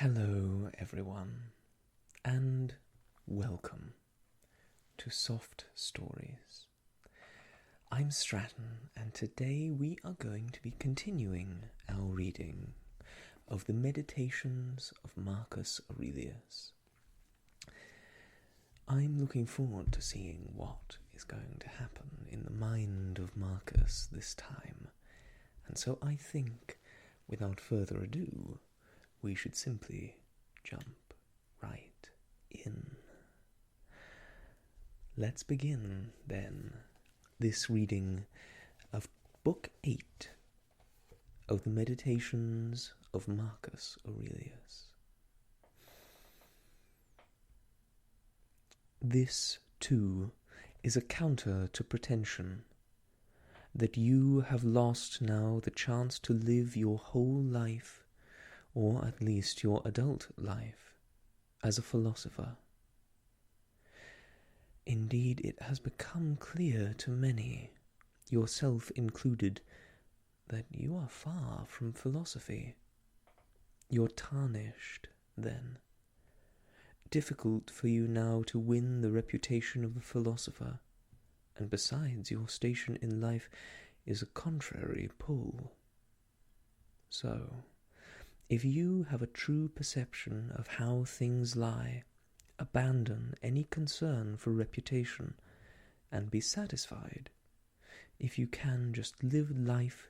Hello, everyone, and welcome to Soft Stories. I'm Stratton, and today we are going to be continuing our reading of the Meditations of Marcus Aurelius. I'm looking forward to seeing what is going to happen in the mind of Marcus this time, and so I think, without further ado, we should simply jump right in. Let's begin, then, this reading of Book 8 of the Meditations of Marcus Aurelius. This, too, is a counter to pretension, that you have lost now the chance to live your whole life, or at least your adult life, as a philosopher. Indeed, it has become clear to many, yourself included, that you are far from philosophy. You're tarnished, then. Difficult for you now to win the reputation of a philosopher, and besides, your station in life is a contrary pull. So, if you have a true perception of how things lie, abandon any concern for reputation, and be satisfied, if you can just live life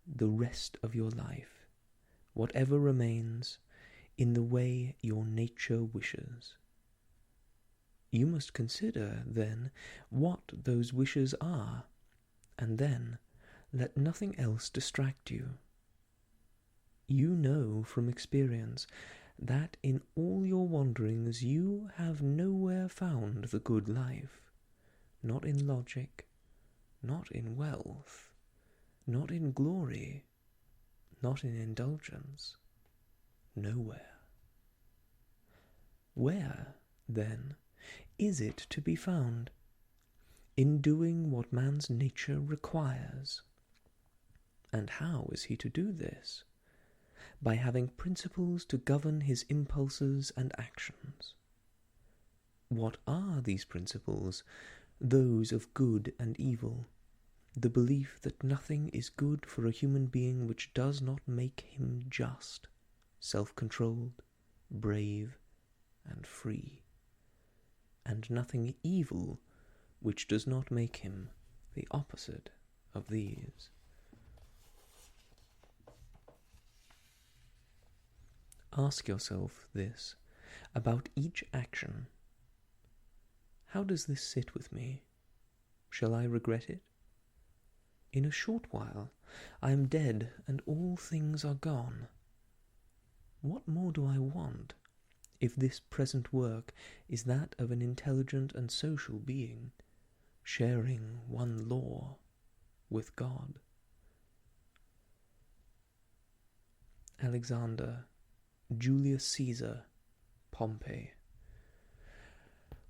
the rest of your life, whatever remains, in the way your nature wishes. You must consider, then, what those wishes are, and then let nothing else distract you. You know from experience that in all your wanderings you have nowhere found the good life, not in logic, not in wealth, not in glory, not in indulgence, nowhere. Where, then, is it to be found? In doing what man's nature requires. And how is he to do this? By having principles to govern his impulses and actions. What are these principles? Those of good and evil, the belief that nothing is good for a human being which does not make him just, self-controlled, brave, and free, and nothing evil which does not make him the opposite of these. Ask yourself this about each action. How does this sit with me? Shall I regret it? In a short while I am dead and all things are gone. What more do I want, if this present work is that of an intelligent and social being, sharing one law with God? Alexander, Julius Caesar, Pompey.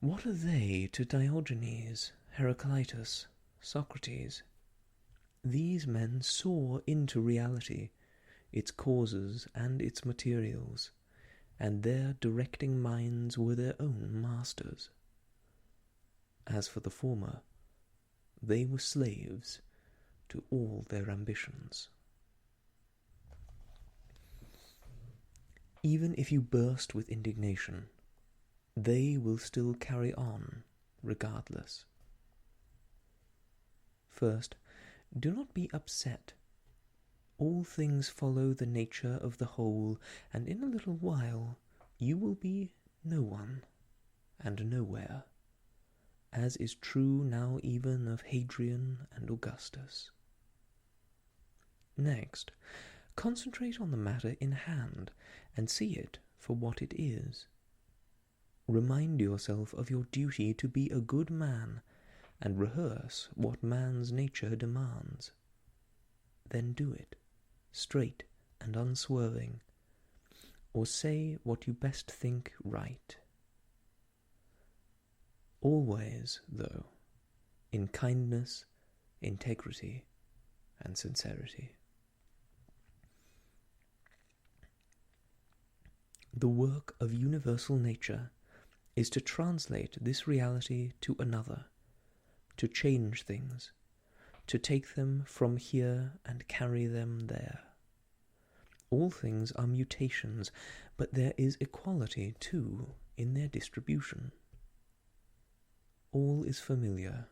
What are they to Diogenes, Heraclitus, Socrates? These men saw into reality, its causes and its materials, and their directing minds were their own masters. As for the former, they were slaves to all their ambitions. Even if you burst with indignation, they will still carry on regardless. First, do not be upset. All things follow the nature of the whole, and in a little while you will be no one and nowhere, as is true now even of Hadrian and Augustus. Next, concentrate on the matter in hand and see it for what it is. Remind yourself of your duty to be a good man and rehearse what man's nature demands. Then do it, straight and unswerving, or say what you best think right. Always, though, in kindness, integrity, and sincerity. The work of universal nature is to translate this reality to another, to change things, to take them from here and carry them there. All things are mutations, but there is equality, too, in their distribution. All is familiar.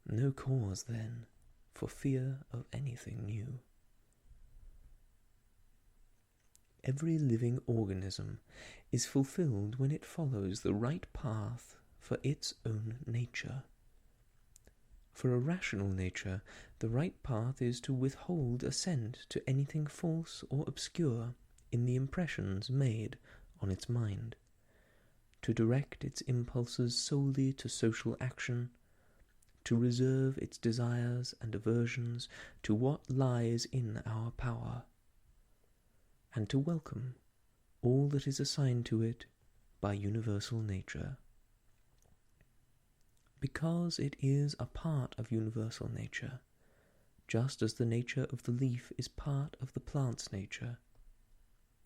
No cause, then, for fear of anything new. Every living organism is fulfilled when it follows the right path for its own nature. For a rational nature, the right path is to withhold assent to anything false or obscure in the impressions made on its mind, to direct its impulses solely to social action, to reserve its desires and aversions to what lies in our power, and to welcome all that is assigned to it by universal nature. Because it is a part of universal nature, just as the nature of the leaf is part of the plant's nature,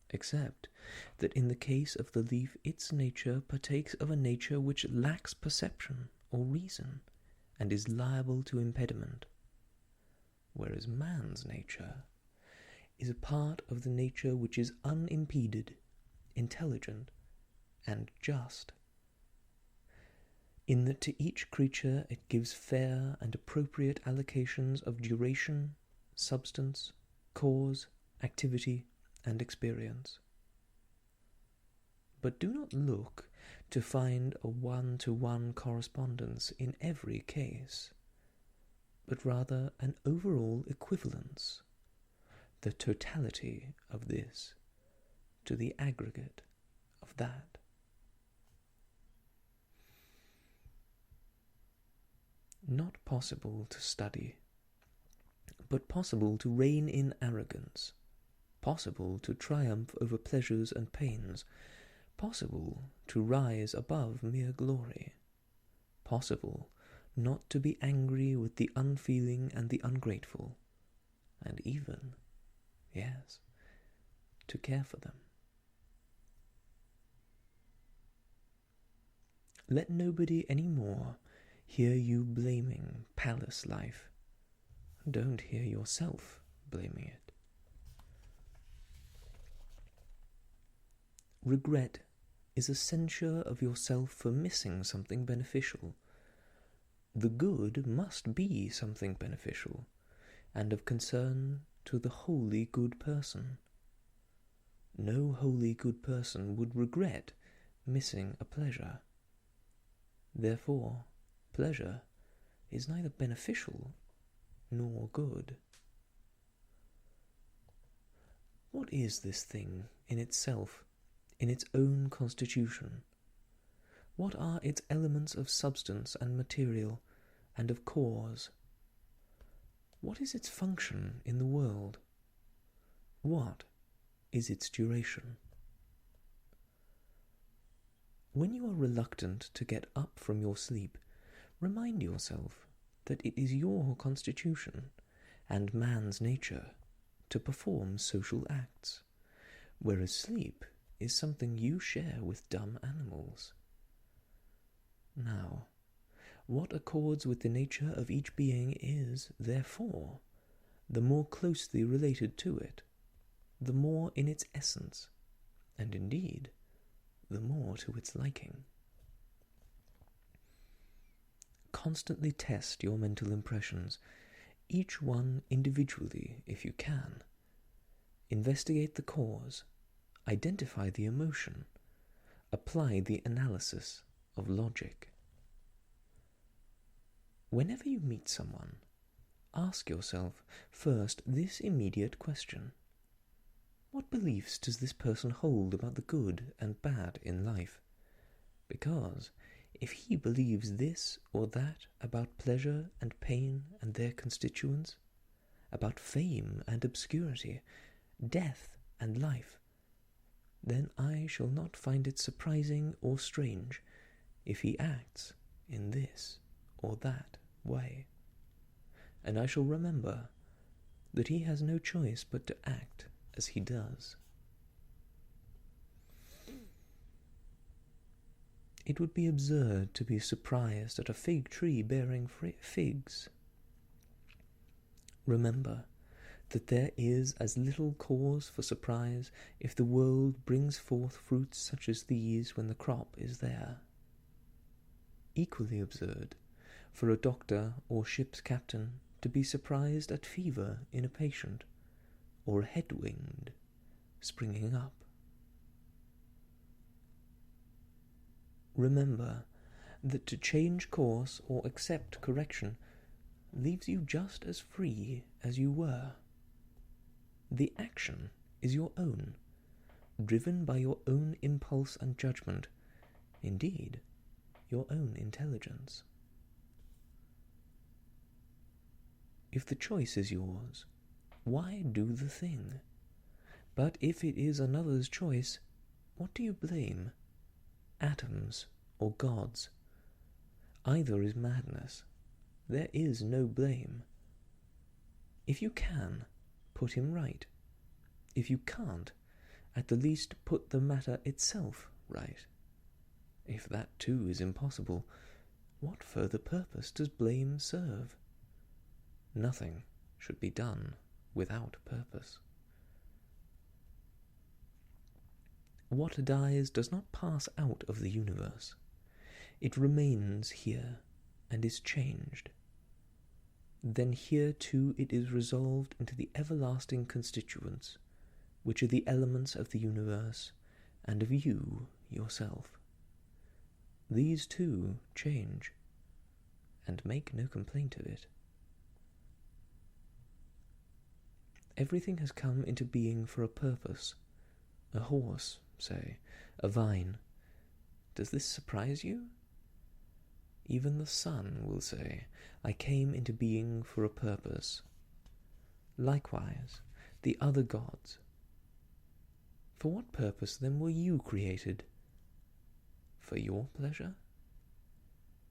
except that in the case of the leaf its nature partakes of a nature which lacks perception or reason, and is liable to impediment, whereas man's nature is a part of the nature which is unimpeded, intelligent, and just, in that to each creature it gives fair and appropriate allocations of duration, substance, cause, activity, and experience. But do not look to find a one-to-one correspondence in every case, but rather an overall equivalence, the totality of this to the aggregate of that. Not possible to study, but possible to reign in arrogance, possible to triumph over pleasures and pains, possible to rise above mere glory, possible not to be angry with the unfeeling and the ungrateful, and even, yes, to care for them. Let nobody any more hear you blaming palace life. Don't hear yourself blaming it. Regret is a censure of yourself for missing something beneficial. The good must be something beneficial, and of concern to the wholly good person. No wholly good person would regret missing a pleasure. Therefore, pleasure is neither beneficial nor good. What is this thing in itself, in its own constitution? What are its elements of substance and material, and of cause? What is its function in the world? What is its duration? When you are reluctant to get up from your sleep, remind yourself that it is your constitution and man's nature to perform social acts, whereas sleep is something you share with dumb animals. Now, what accords with the nature of each being is, therefore, the more closely related to it, the more in its essence, and indeed, the more to its liking. Constantly test your mental impressions, each one individually if you can. Investigate the cause, identify the emotion, apply the analysis of logic. Whenever you meet someone, ask yourself first this immediate question: what beliefs does this person hold about the good and bad in life? Because if he believes this or that about pleasure and pain and their constituents, about fame and obscurity, death and life, then I shall not find it surprising or strange if he acts in this or that way, and I shall remember that he has no choice but to act as he does. It would be absurd to be surprised at a fig tree bearing figs. Remember that there is as little cause for surprise if the world brings forth fruits such as these when the crop is there. Equally absurd for a doctor or ship's captain to be surprised at fever in a patient, or a headwind springing up. Remember that to change course or accept correction leaves you just as free as you were. The action is your own, driven by your own impulse and judgment, indeed, your own intelligence. If the choice is yours, why do the thing? But if it is another's choice, what do you blame? Atoms or gods? Either is madness. There is no blame. If you can, put him right. If you can't, at the least put the matter itself right. If that too is impossible, what further purpose does blame serve? Nothing should be done without purpose. What dies does not pass out of the universe. It remains here and is changed. Then here too it is resolved into the everlasting constituents, which are the elements of the universe and of you yourself. These too change, and make no complaint of it. Everything has come into being for a purpose. A horse, say, a vine. Does this surprise you? Even the sun will say, I came into being for a purpose. Likewise, the other gods. For what purpose then were you created? For your pleasure?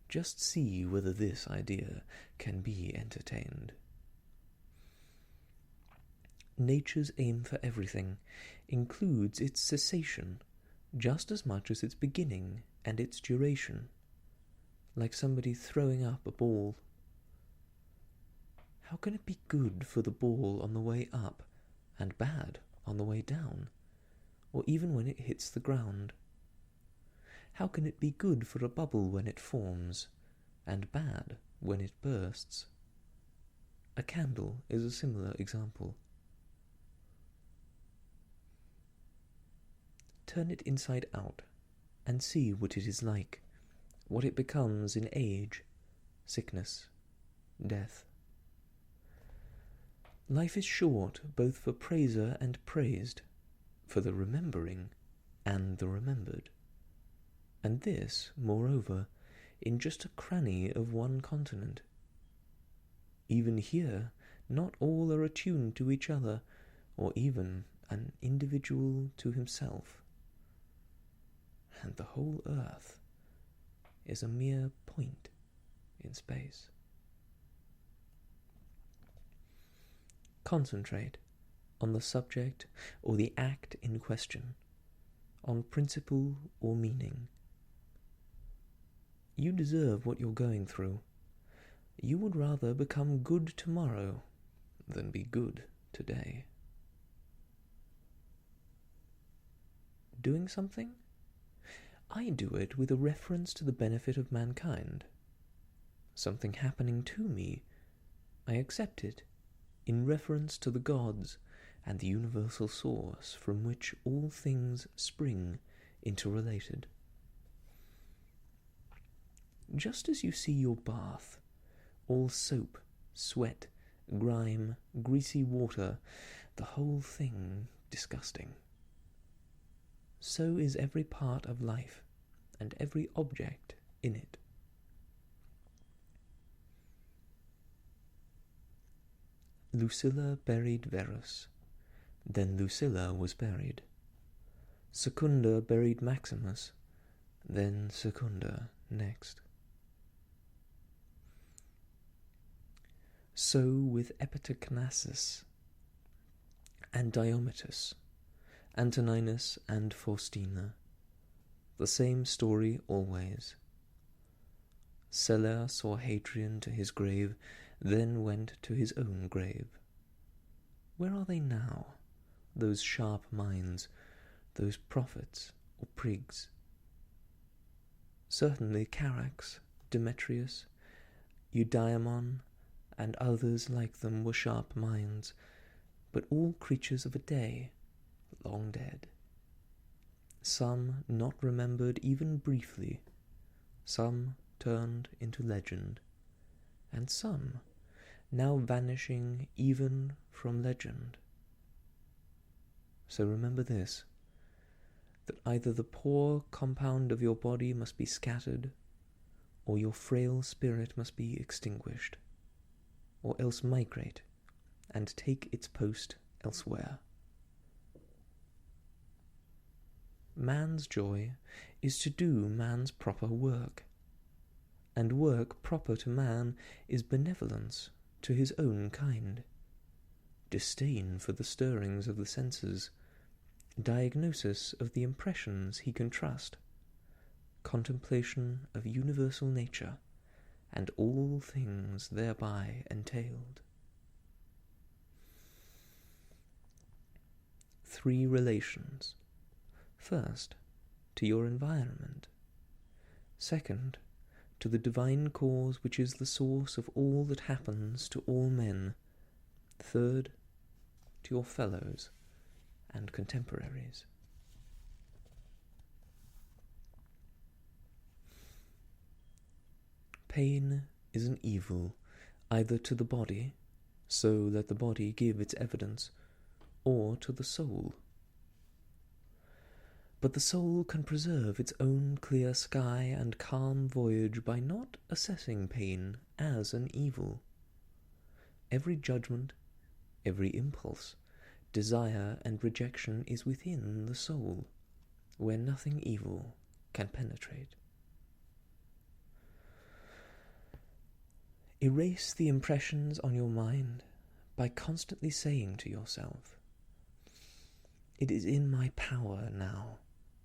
Just see whether this idea can be entertained. Nature's aim for everything includes its cessation just as much as its beginning and its duration, like somebody throwing up a ball. How can it be good for the ball on the way up and bad on the way down, or even when it hits the ground? How can it be good for a bubble when it forms, and bad when it bursts? A candle is a similar example. Turn it inside out, and see what it is like, what it becomes in age, sickness, death. Life is short both for praiser and praised, for the remembering and the remembered. And this, moreover, in just a cranny of one continent. Even here, not all are attuned to each other, or even an individual to himself. And the whole earth is a mere point in space. Concentrate on the subject or the act in question, on principle or meaning. You deserve what you're going through. You would rather become good tomorrow than be good today. Doing something? I do it with a reference to the benefit of mankind. Something happening to me, I accept it in reference to the gods and the universal source from which all things spring interrelated. Just as you see your bath, all soap, sweat, grime, greasy water, the whole thing disgusting. So is every part of life, and every object in it. Lucilla buried Verus, then Lucilla was buried. Secunda buried Maximus, then Secunda next. So with Epitechnasis and Diometus, Antoninus and Faustina, The same story always. Celer saw Hadrian to his grave, then went to his own grave. Where are they now, those sharp minds, those prophets or prigs? Certainly Charax, Demetrius, Eudaimon, and others like them were sharp minds, but all creatures of a day, long dead. Some not remembered even briefly, some turned into legend, and some now vanishing even from legend. So remember this, that either the poor compound of your body must be scattered, or your frail spirit must be extinguished, or else migrate and take its post elsewhere. Man's joy is to do man's proper work, and work proper to man is benevolence to his own kind, disdain for the stirrings of the senses, diagnosis of the impressions he can trust, contemplation of universal nature, and all things thereby entailed. 3 relations. First, to your environment. Second, to the divine cause which is the source of all that happens to all men. Third, to your fellows and contemporaries. Pain is an evil, either to the body, so let the body give its evidence, or to the soul. But the soul can preserve its own clear sky and calm voyage by not assessing pain as an evil. Every judgment, every impulse, desire and rejection is within the soul, where nothing evil can penetrate. Erase the impressions on your mind by constantly saying to yourself, "It is in my power now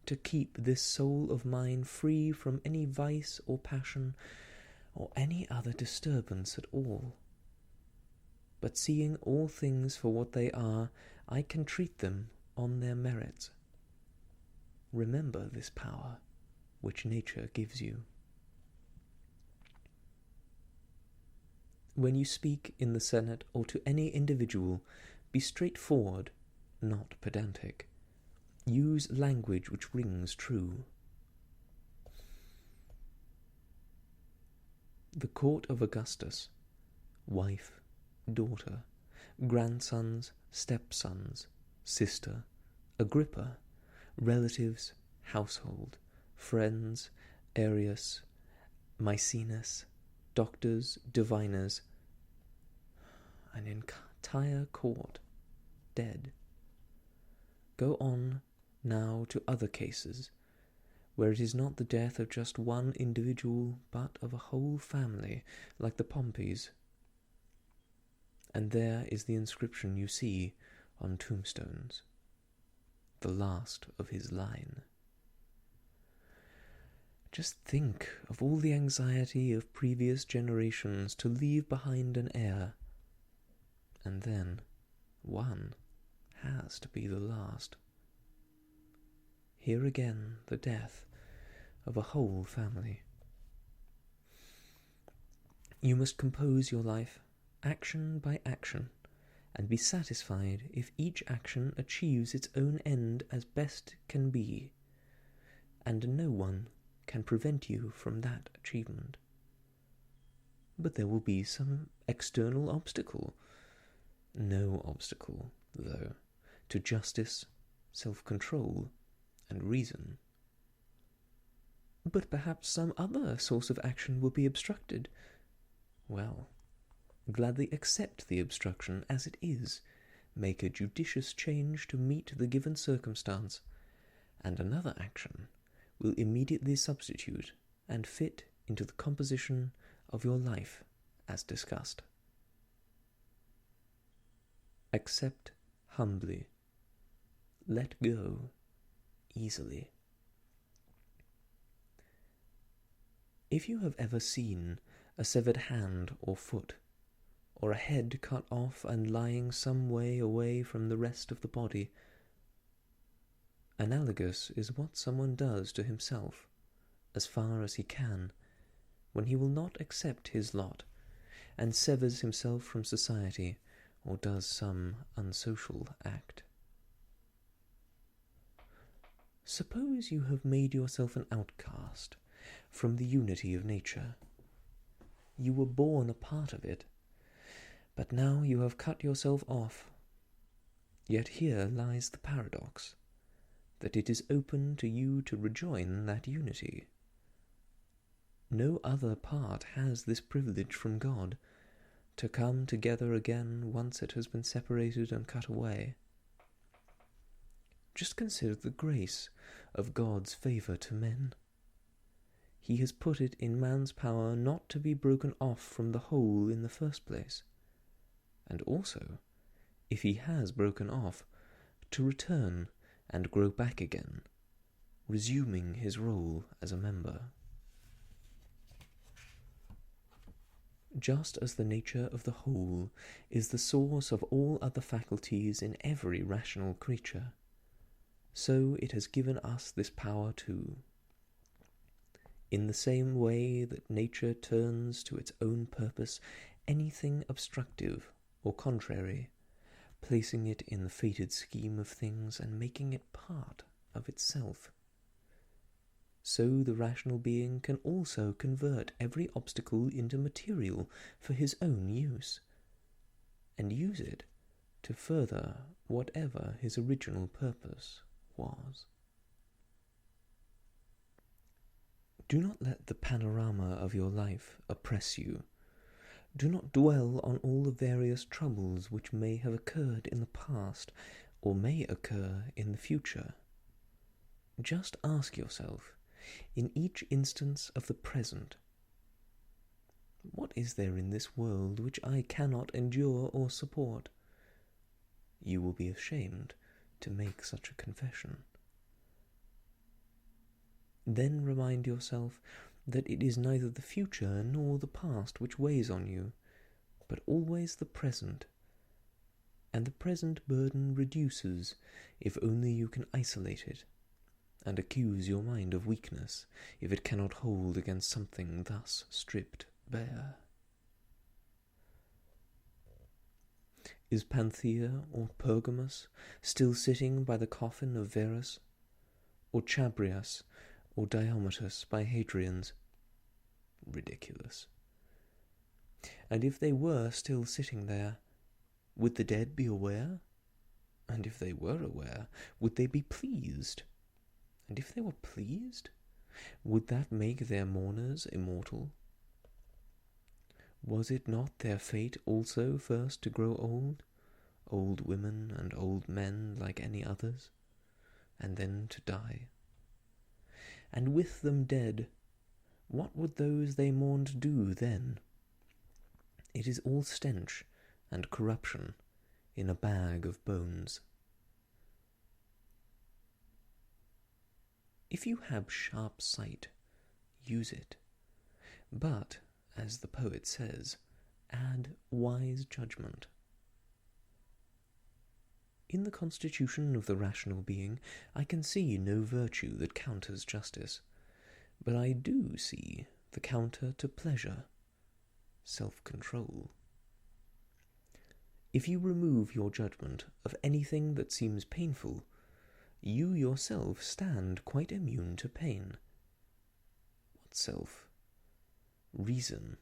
to keep this soul of mine free from any vice or passion or any other disturbance at all. But seeing all things for what they are, I can treat them on their merits. Remember this power which nature gives you." When you speak in the Senate or to any individual, be straightforward, not pedantic. Use language which rings true. The court of Augustus, wife, daughter, grandsons, stepsons, sister, Agrippa, relatives, household, friends, Arius, Maecenas, doctors, diviners, an entire court dead. Go on now to other cases, where it is not the death of just one individual, but of a whole family, like the Pompeys. And there is the inscription you see on tombstones, "The last of his line." Just think of all the anxiety of previous generations to leave behind an heir, and then one has to be the last. Here again the death of a whole family. You must compose your life, action by action, and be satisfied if each action achieves its own end as best can be, and no one can prevent you from that achievement. But there will be some external obstacle. No obstacle, though, to justice, self-control, and reason. But perhaps some other source of action will be obstructed. Well, gladly accept the obstruction as it is, make a judicious change to meet the given circumstance, and another action will immediately substitute and fit into the composition of your life as discussed. Accept humbly. Let go easily. If you have ever seen a severed hand or foot, or a head cut off and lying some way away from the rest of the body, analogous is what someone does to himself, as far as he can, when he will not accept his lot, and severs himself from society, or does some unsocial act. Suppose you have made yourself an outcast from the unity of nature. You were born a part of it, but now you have cut yourself off. Yet here lies the paradox, that it is open to you to rejoin that unity. No other part has this privilege from God, to come together again once it has been separated and cut away. Just consider the grace of God's favour to men. He has put it in man's power not to be broken off from the whole in the first place, and also, if he has broken off, to return and grow back again, resuming his role as a member. Just as the nature of the whole is the source of all other faculties in every rational creature, so it has given us this power too. In the same way that nature turns to its own purpose anything obstructive or contrary, placing it in the fated scheme of things and making it part of itself, so the rational being can also convert every obstacle into material for his own use, and use it to further whatever his original purpose was. Do not let the panorama of your life oppress you. Do not dwell on all the various troubles which may have occurred in the past or may occur in the future. Just ask yourself, in each instance of the present, what is there in this world which I cannot endure or support? You will be ashamed to make such a confession. Then remind yourself that it is neither the future nor the past which weighs on you, but always the present, and the present burden reduces if only you can isolate it, and accuse your mind of weakness if it cannot hold against something thus stripped bare. Is Panthea or Pergamus still sitting by the coffin of Verus, or Chabrias or Diometus by Hadrian's? Ridiculous. And if they were still sitting there, would the dead be aware? And if they were aware, would they be pleased? And if they were pleased, would that make their mourners immortal? Was it not their fate also first to grow old women and old men like any others, and then to die? And with them dead, what would those they mourned do then? It is all stench and corruption in a bag of bones. If you have sharp sight, use it, but, as the poet says, add wise judgment. In the constitution of the rational being, I can see no virtue that counters justice, but I do see the counter to pleasure, self-control. If you remove your judgment of anything that seems painful, you yourself stand quite immune to pain. What self? Reason.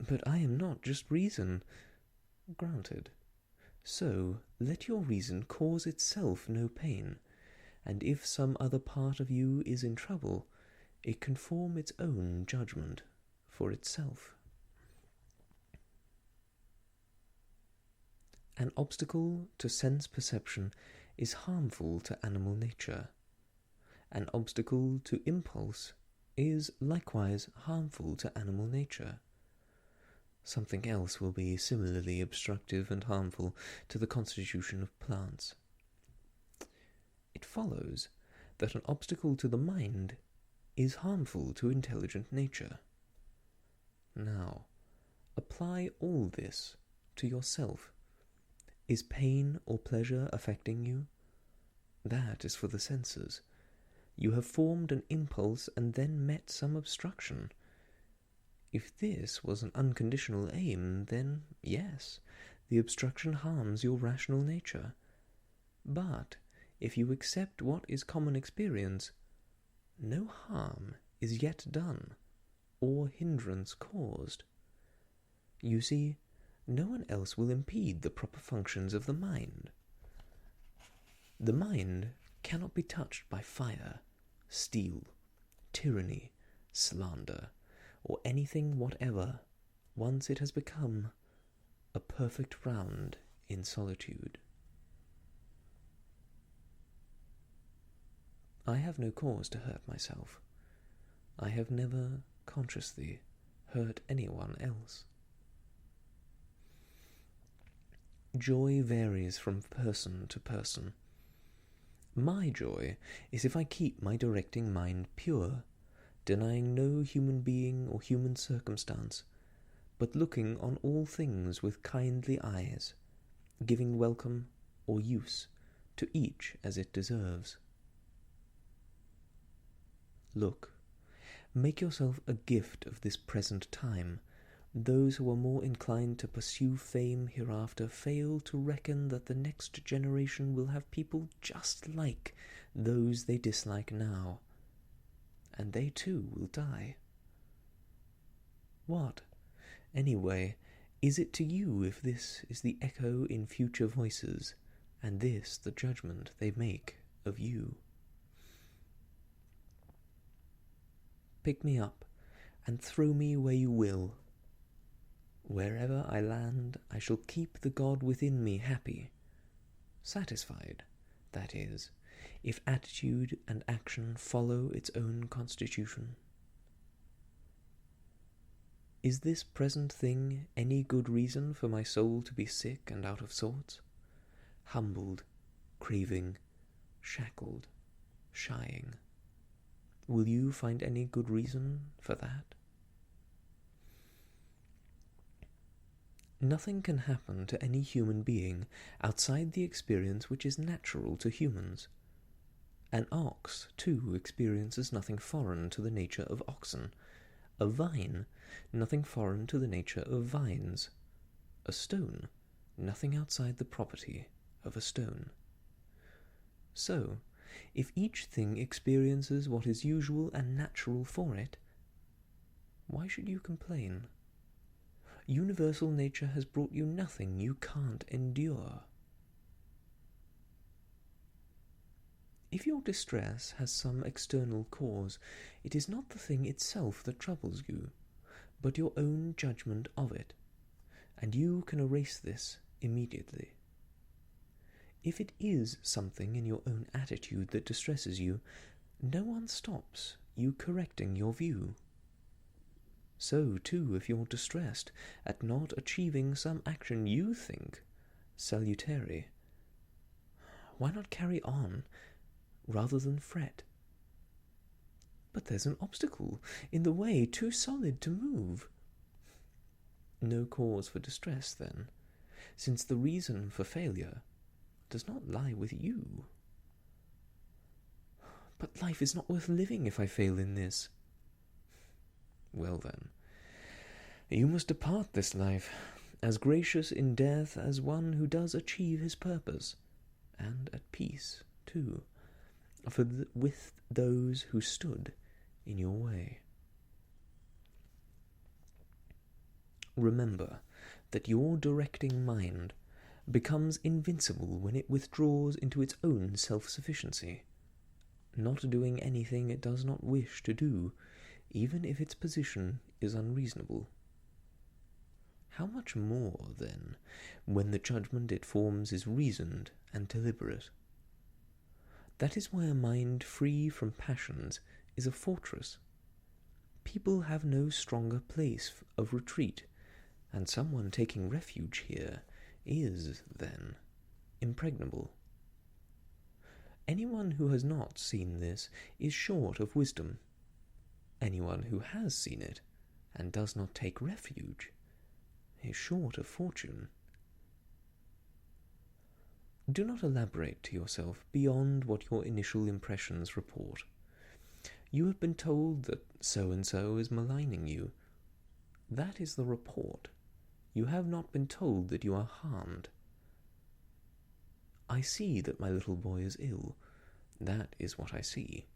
But I am not just reason. Granted. So let your reason cause itself no pain, and if some other part of you is in trouble, it can form its own judgment for itself. An obstacle to sense perception is harmful to animal nature. An obstacle to impulse is likewise harmful to animal nature. Something else will be similarly obstructive and harmful to the constitution of plants. It follows that an obstacle to the mind is harmful to intelligent nature. Now, apply all this to yourself. Is pain or pleasure affecting you? That is for the senses. You have formed an impulse and then met some obstruction. If this was an unconditional aim, then yes, the obstruction harms your rational nature. But if you accept what is common experience, no harm is yet done, or hindrance caused. You see, no one else will impede the proper functions of the mind. The mind cannot be touched by fire, steel, tyranny, slander, or anything whatever, once it has become a perfect round in solitude. I have no cause to hurt myself. I have never consciously hurt anyone else. Joy varies from person to person. My joy is if I keep my directing mind pure, denying no human being or human circumstance, but looking on all things with kindly eyes, giving welcome or use to each as it deserves. Look, make yourself a gift of this present time. Those who are more inclined to pursue fame hereafter fail to reckon that the next generation will have people just like those they dislike now, and they too will die. What, anyway, is it to you if this is the echo in future voices, and this the judgment they make of you? Pick me up and throw me where you will. Wherever I land, I shall keep the God within me happy, satisfied, that is, if attitude and action follow its own constitution. Is this present thing any good reason for my soul to be sick and out of sorts, humbled, craving, shackled, shying? Will you find any good reason for that? Nothing can happen to any human being outside the experience which is natural to humans. An ox, too, experiences nothing foreign to the nature of oxen. A vine, nothing foreign to the nature of vines. A stone, nothing outside the property of a stone. So, if each thing experiences what is usual and natural for it, why should you complain? Universal nature has brought you nothing you can't endure. If your distress has some external cause, it is not the thing itself that troubles you, but your own judgment of it, and you can erase this immediately. If it is something in your own attitude that distresses you, no one stops you correcting your view. So, too, if you're distressed at not achieving some action you think salutary, why not carry on rather than fret? But there's an obstacle in the way too solid to move. No cause for distress, then, since the reason for failure does not lie with you. But life is not worth living if I fail in this. Well then, you must depart this life, as gracious in death as one who does achieve his purpose, and at peace, too, with those who stood in your way. Remember that your directing mind becomes invincible when it withdraws into its own self-sufficiency, not doing anything it does not wish to do, even if its position is unreasonable. How much more, then, when the judgment it forms is reasoned and deliberate? That is why a mind free from passions is a fortress. People have no stronger place of retreat, and someone taking refuge here is, then, impregnable. Anyone who has not seen this is short of wisdom, Anyone who has seen it and does not take refuge is short of fortune. Do not elaborate to yourself beyond what your initial impressions report. You have been told that so-and-so is maligning you. That is the report. You have not been told that you are harmed. I see that my little boy is ill. That is what I see.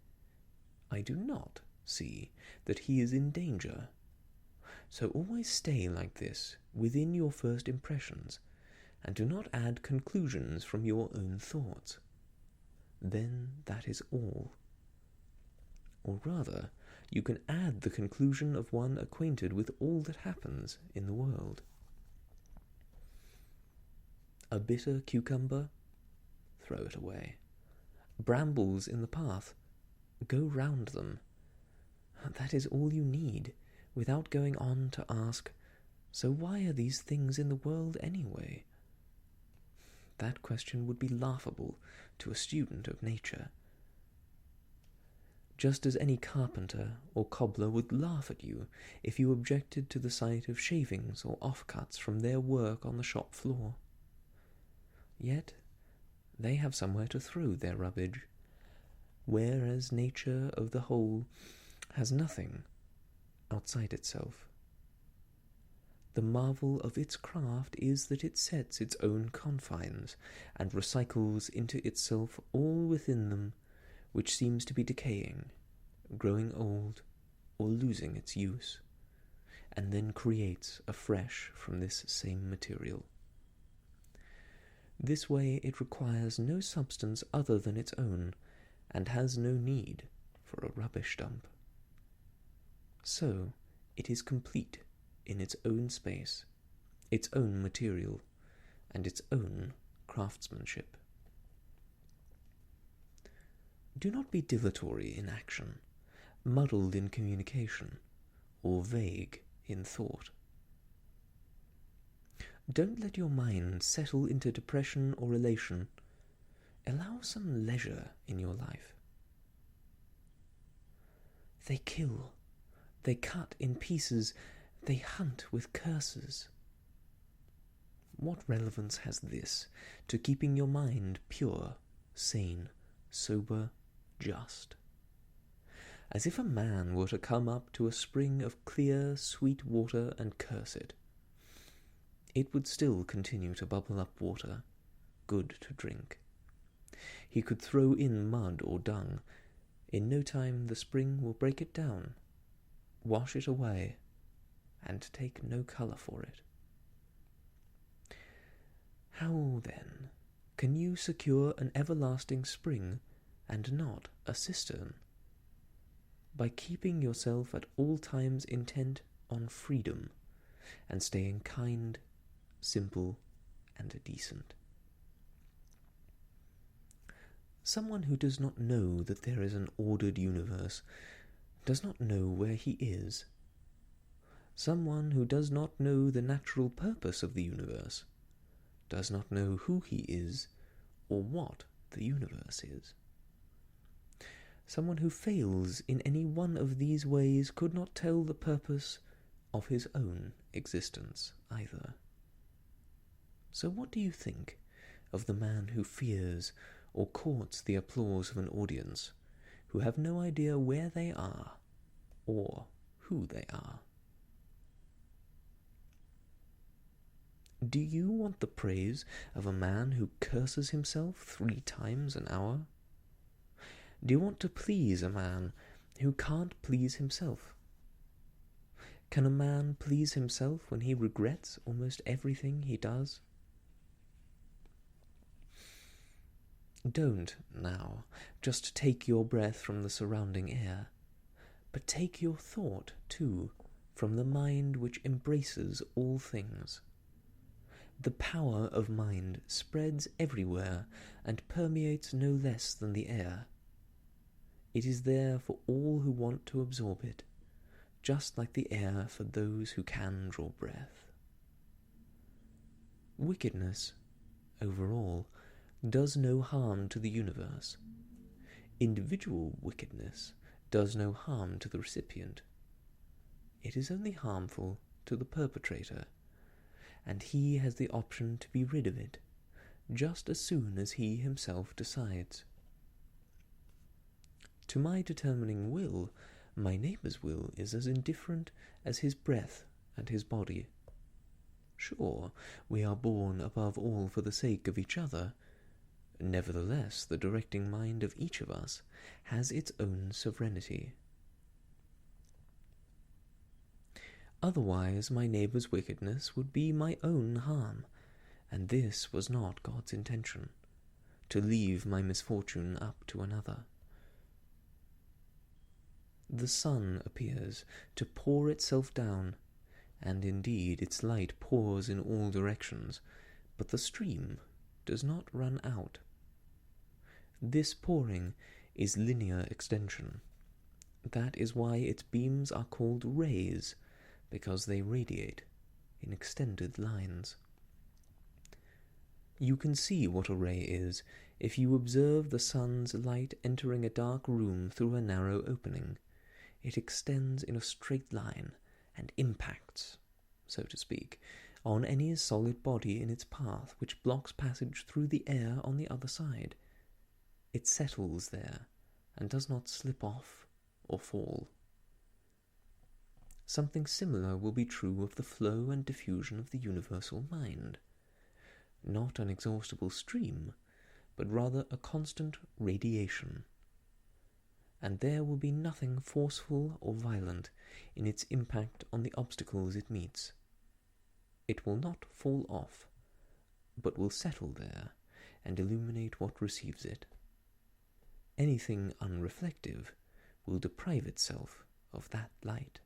I do not see that he is in danger. So always stay like this within your first impressions, and do not add conclusions from your own thoughts. Then that is all. Or rather, you can add the conclusion of one acquainted with all that happens in the world. A bitter cucumber? Throw it away. Brambles in the path? Go round them. That is all you need, without going on to ask, so why are these things in the world anyway? That question would be laughable to a student of nature. Just as any carpenter or cobbler would laugh at you if you objected to the sight of shavings or offcuts from their work on the shop floor. Yet they have somewhere to throw their rubbish, whereas nature of the whole has nothing outside itself. The marvel of its craft is that it sets its own confines and recycles into itself all within them which seems to be decaying, growing old, or losing its use, and then creates afresh from this same material. This way it requires no substance other than its own, and has no need for a rubbish dump. So it is complete in its own space, its own material, and its own craftsmanship. Do not be dilatory in action, muddled in communication, or vague in thought. Don't let your mind settle into depression or elation. Allow some leisure in your life. They kill, they cut in pieces, they hunt with curses. What relevance has this to keeping your mind pure, sane, sober, just? As if a man were to come up to a spring of clear, sweet water and curse it. It would still continue to bubble up water, good to drink. He could throw in mud or dung. In no time the spring will break it down, wash it away, and take no colour for it. How, then, can you secure an everlasting spring and not a cistern? By keeping yourself at all times intent on freedom, and staying kind, simple, and decent. Someone who does not know that there is an ordered universe does not know where he is. Someone who does not know the natural purpose of the universe does not know who he is or what the universe is. Someone who fails in any one of these ways could not tell the purpose of his own existence either. So what do you think of the man who fears or courts the applause of an audience, who have no idea where they are or who they are? Do you want the praise of a man who curses himself 3 times an hour? Do you want to please a man who can't please himself? Can a man please himself when he regrets almost everything he does? Don't, now, just take your breath from the surrounding air, but take your thought, too, from the mind which embraces all things. The power of mind spreads everywhere and permeates no less than the air. It is there for all who want to absorb it, just like the air for those who can draw breath. Wickedness, overall, does no harm to the universe. Individual wickedness does no harm to the recipient. It is only harmful to the perpetrator, and he has the option to be rid of it just as soon as he himself decides. To my determining will, my neighbour's will is as indifferent as his breath and his body. Sure, we are born above all for the sake of each other. Nevertheless, the directing mind of each of us has its own sovereignty. Otherwise, my neighbour's wickedness would be my own harm, and this was not God's intention, to leave my misfortune up to another. The sun appears to pour itself down, and indeed its light pours in all directions, but the stream does not run out. This pouring is linear extension. That is why its beams are called rays, because they radiate in extended lines. You can see what a ray is if you observe the sun's light entering a dark room through a narrow opening. It extends in a straight line and impacts, so to speak, on any solid body in its path which blocks passage through the air on the other side. It settles there and does not slip off or fall. Something similar will be true of the flow and diffusion of the universal mind. Not an exhaustible stream, but rather a constant radiation. And there will be nothing forceful or violent in its impact on the obstacles it meets. It will not fall off, but will settle there and illuminate what receives it. Anything unreflective will deprive itself of that light.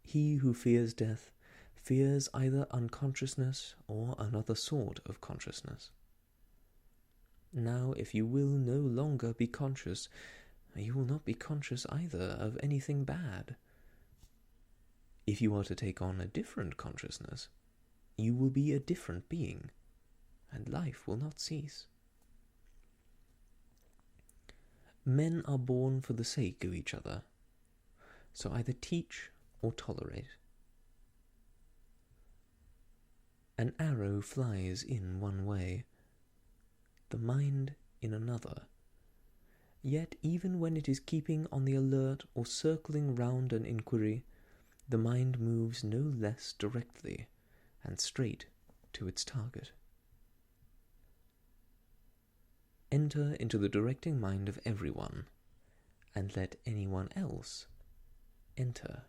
He who fears death fears either unconsciousness or another sort of consciousness. Now, if you will no longer be conscious, you will not be conscious either of anything bad. If you are to take on a different consciousness, you will be a different being, and life will not cease. Men are born for the sake of each other, so either teach or tolerate. An arrow flies in one way, the mind in another. Yet even when it is keeping on the alert or circling round an inquiry, the mind moves no less directly and straight to its target. Enter into the directing mind of everyone, and let anyone else enter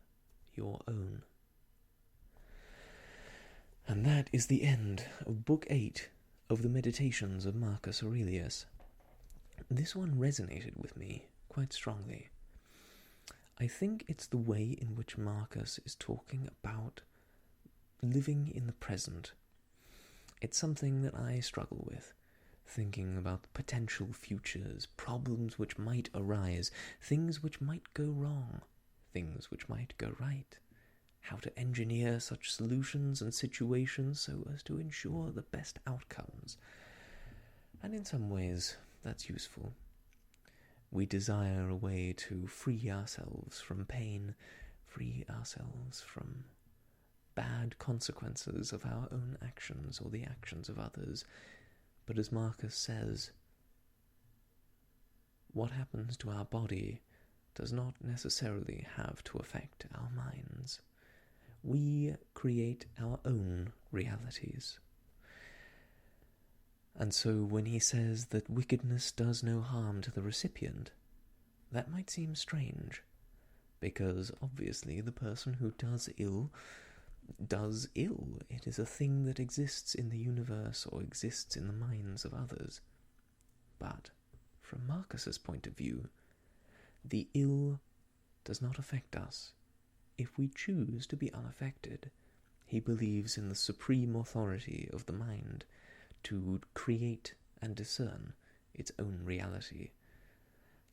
your own. And that is the end of Book 8 of the Meditations of Marcus Aurelius. This one resonated with me quite strongly. I think it's the way in which Marcus is talking about living in the present. It's something that I struggle with, thinking about potential futures, problems which might arise, things which might go wrong, things which might go right. How to engineer such solutions and situations so as to ensure the best outcomes. And in some ways, that's useful. We desire a way to free ourselves from pain, free ourselves from bad consequences of our own actions or the actions of others. But as Marcus says, what happens to our body does not necessarily have to affect our minds. We create our own realities. And so when he says that wickedness does no harm to the recipient, that might seem strange, because obviously the person who does ill does ill. It is a thing that exists in the universe or exists in the minds of others. But from Marcus's point of view, the ill does not affect us. If we choose to be unaffected, he believes in the supreme authority of the mind to create and discern its own reality,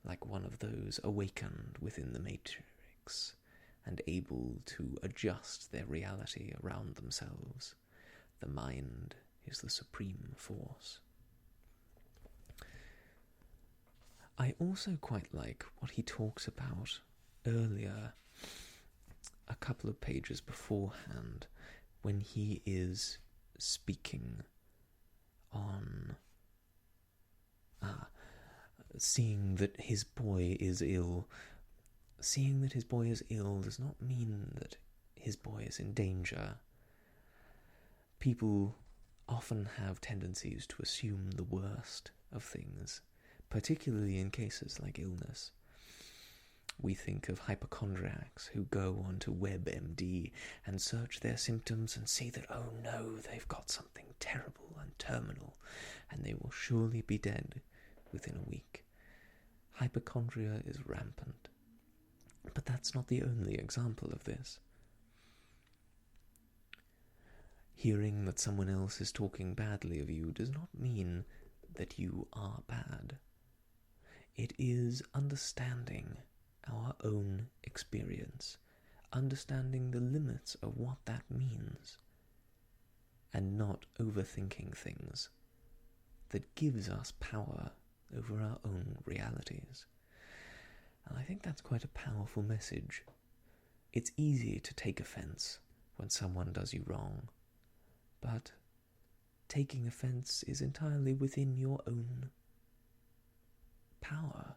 like one of those awakened within the matrix and able to adjust their reality around themselves. The mind is the supreme force. I also quite like what he talks about earlier, a couple of pages beforehand, when he is speaking on seeing that his boy is ill. Seeing that his boy is ill does not mean that his boy is in danger. People often have tendencies to assume the worst of things, particularly in cases like illness. We think of hypochondriacs who go onto WebMD and search their symptoms and see that, oh no, they've got something terrible and terminal, and they will surely be dead within a week. Hypochondria is rampant. But that's not the only example of this. Hearing that someone else is talking badly of you does not mean that you are bad. It is understanding our own experience, understanding the limits of what that means, and not overthinking things that gives us power over our own realities. And I think that's quite a powerful message. It's easy to take offense when someone does you wrong, but taking offense is entirely within your own power.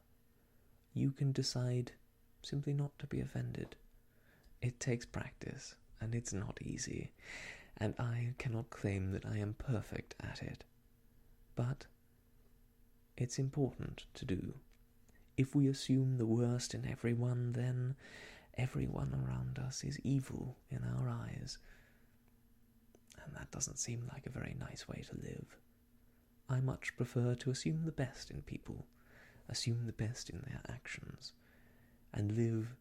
You can decide simply not to be offended. It takes practice, and it's not easy, and I cannot claim that I am perfect at it, but it's important to do. If we assume the worst in everyone, then everyone around us is evil in our eyes, and that doesn't seem like a very nice way to live. I much prefer to assume the best in people, assume the best in their actions, and live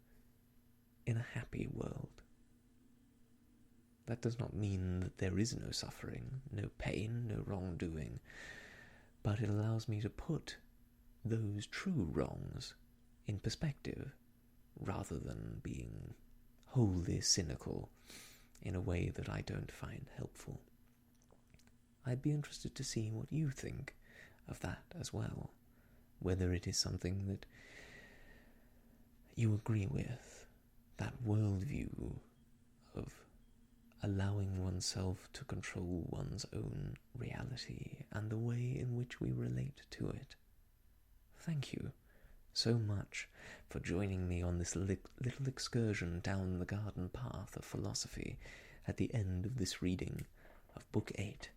in a happy world. That does not mean that there is no suffering, no pain, no wrongdoing, but it allows me to put those true wrongs in perspective, rather than being wholly cynical in a way that I don't find helpful. I'd be interested to see what you think of that as well, whether it is something that you agree with, that worldview of allowing oneself to control one's own reality and the way in which we relate to it. Thank you so much for joining me on this little excursion down the garden path of philosophy at the end of this reading of Book 8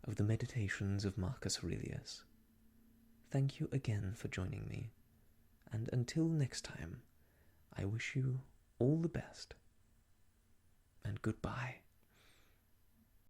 of the Meditations of Marcus Aurelius. Thank you again for joining me, and until next time, I wish you all the best, and goodbye.